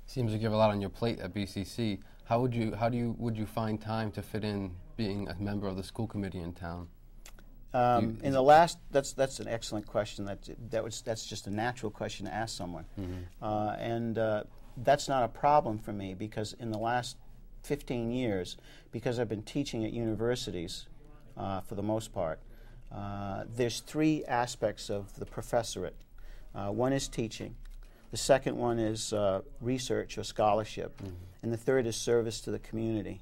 Seems like you have a lot on your plate at BCC. Would you find time to fit in being a member of the school committee in town? In the last, that's an excellent question. That's just a natural question to ask someone, and that's not a problem for me, because in the last 15 years, because I've been teaching at universities for the most part, there's three aspects of the professorate. One is teaching, the second one is research or scholarship, and the third is service to the community.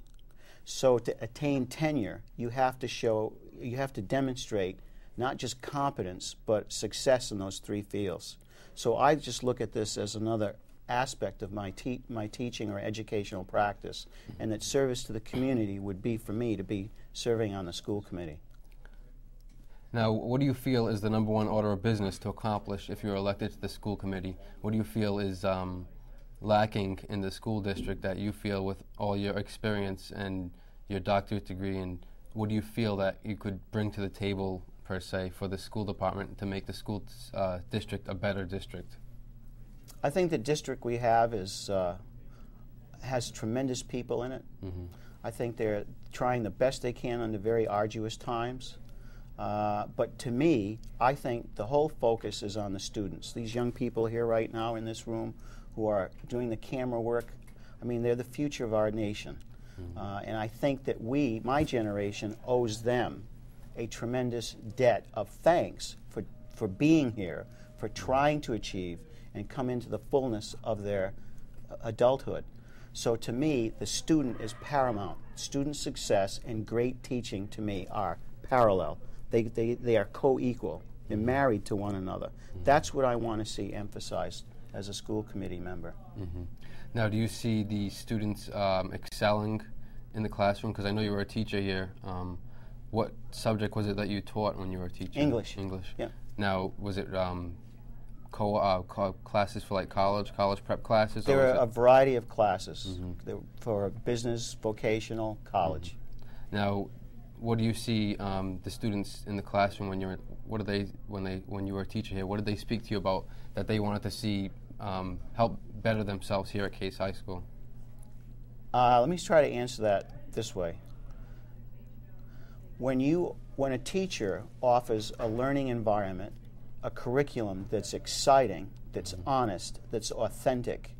So to attain tenure, you have to demonstrate not just competence, but success in those three fields. So I just look at this as another aspect of my teaching or educational practice, and that service to the community would be for me to be serving on the school committee. Now, what do you feel is the #1 order of business to accomplish if you're elected to the school committee? What do you feel is lacking in the school district that you feel, with all your experience and your doctorate degree, and what do you feel that you could bring to the table, per se, for the school department to make the school district a better district? I think the district we have has tremendous people in it. I think they're trying the best they can under very arduous times. But to me, I think the whole focus is on the students. These young people here right now in this room who are doing the camera work, I mean, they're the future of our nation. And I think that my generation, owes them a tremendous debt of thanks for being here, for trying to achieve and come into the fullness of their adulthood. So to me, the student is paramount. Student success and great teaching, to me, are parallel. They are co-equal. They're married to one another. That's what I want to see emphasized as a school committee member. Now, do you see the students excelling in the classroom? Because I know you were a teacher here. What subject was it that you taught when you were teaching? English. English. Yeah. Now, was it classes for like college prep classes? There are a variety of classes for business, vocational, college. Now, what do you see the students in the classroom when you were a teacher here? What did they speak to you about that they wanted to see help better themselves here at Case High School? Let me try to answer that this way. When a teacher offers a learning environment, a curriculum that's exciting, that's honest, that's authentic,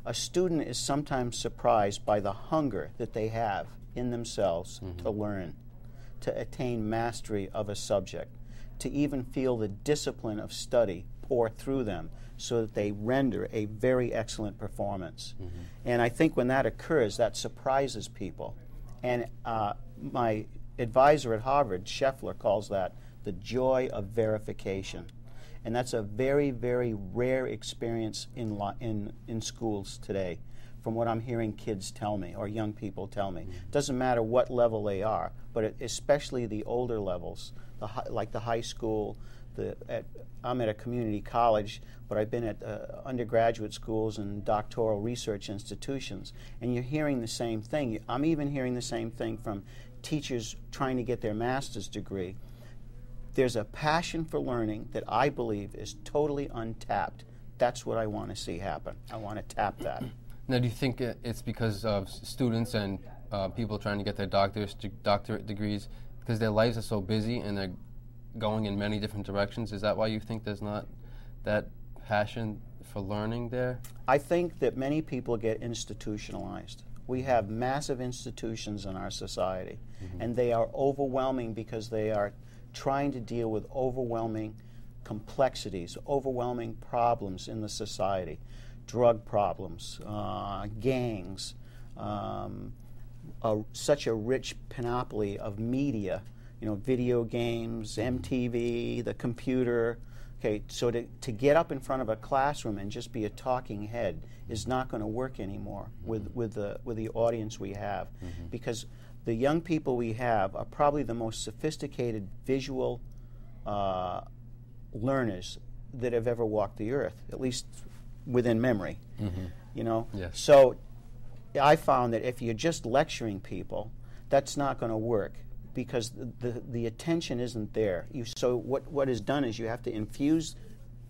a student is sometimes surprised by the hunger that they have in themselves to learn, to attain mastery of a subject, to even feel the discipline of study pour through them so that they render a very excellent performance. And I think when that occurs, that surprises people. And my advisor at Harvard, Scheffler, calls that the joy of verification. And that's a very, very rare experience in schools today, from what I'm hearing kids tell me or young people tell me. It doesn't matter what level they are, but especially the older levels, like the high school. I'm at a community college, but I've been at undergraduate schools and doctoral research institutions, and you're hearing the same thing. I'm even hearing the same thing from teachers trying to get their master's degree. There's a passion for learning that I believe is totally untapped. That's what I want to see happen. I want to tap that. Now, do you think it's because of students and people trying to get their doctorate degrees, because their lives are so busy and they're going in many different directions? Is that why you think there's not that passion for learning there? I think that many people get institutionalized. We have massive institutions in our society, and they are overwhelming because they are trying to deal with overwhelming complexities, overwhelming problems in the society, drug problems, gangs, such a rich panoply of media, video games, MTV, the computer. Okay, so to get up in front of a classroom and just be a talking head is not going to work anymore with the audience we have, because the young people we have are probably the most sophisticated visual learners that have ever walked the earth, at least within memory. Yes. So I found that if you're just lecturing people, that's not going to work, because the attention isn't there. So what is done is you have to infuse,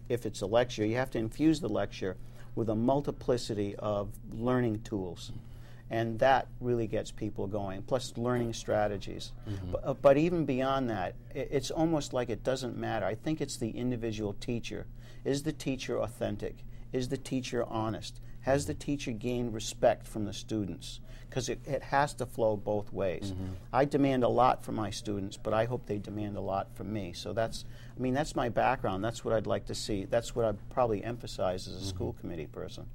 if it's a lecture, you have to infuse the lecture with a multiplicity of learning tools. And that really gets people going, plus learning strategies. But even beyond that, it's almost like it doesn't matter. I think it's the individual teacher. Is the teacher authentic? Is the teacher honest? Has the teacher gained respect from the students? Because it has to flow both ways. I demand a lot from my students, but I hope they demand a lot from me. So that's my background. That's what I'd like to see. That's what I'd probably emphasize as a school committee person.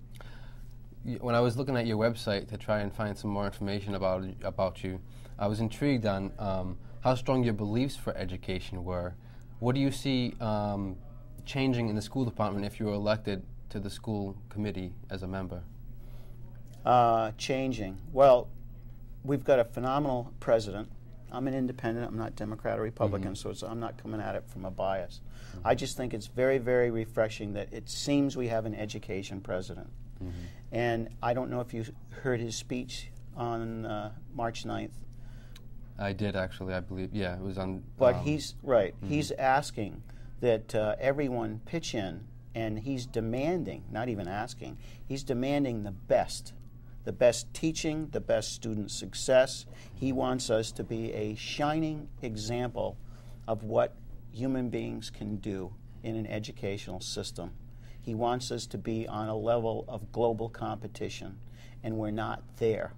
When I was looking at your website to try and find some more information about you, I was intrigued on how strong your beliefs for education were. What do you see changing in the school department if you were elected to the school committee as a member? Changing. Well, we've got a phenomenal president. I'm an independent. I'm not Democrat or Republican, so I'm not coming at it from a bias. I just think it's very, very refreshing that it seems we have an education president. And I don't know if you heard his speech on March 9th. I did, actually, I believe. Yeah, it was on... But he's, right, he's asking that everyone pitch in, and he's demanding, not even asking, he's demanding the best teaching, the best student success. He wants us to be a shining example of what human beings can do in an educational system. He wants us to be on a level of global competition, and we're not there.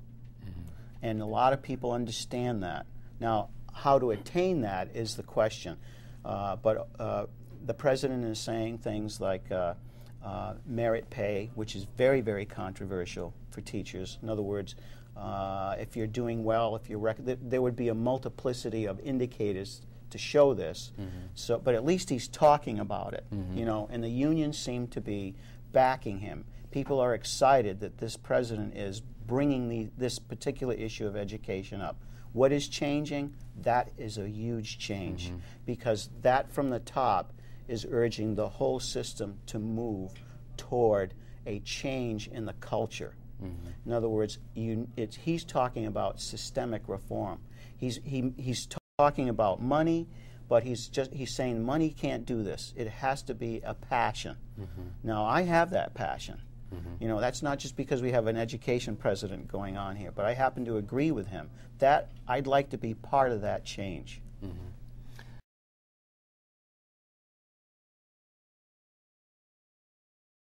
And a lot of people understand that. Now, how to attain that is the question. But the president is saying things like merit pay, which is very, very controversial for teachers. In other words, if you're doing well, if you're there would be a multiplicity of indicators to show this. So, but at least he's talking about it, you know. And the unions seem to be backing him. People are excited that this president is bringing this particular issue of education up. What is changing? That is a huge change, because that from the top is urging the whole system to move toward a change in the culture. In other words, he's talking about systemic reform. He's talking about money, but he's saying money can't do this. It has to be a passion. Now, I have that passion. You know, that's not just because we have an education president going on here, but I happen to agree with him. That I'd like to be part of that change.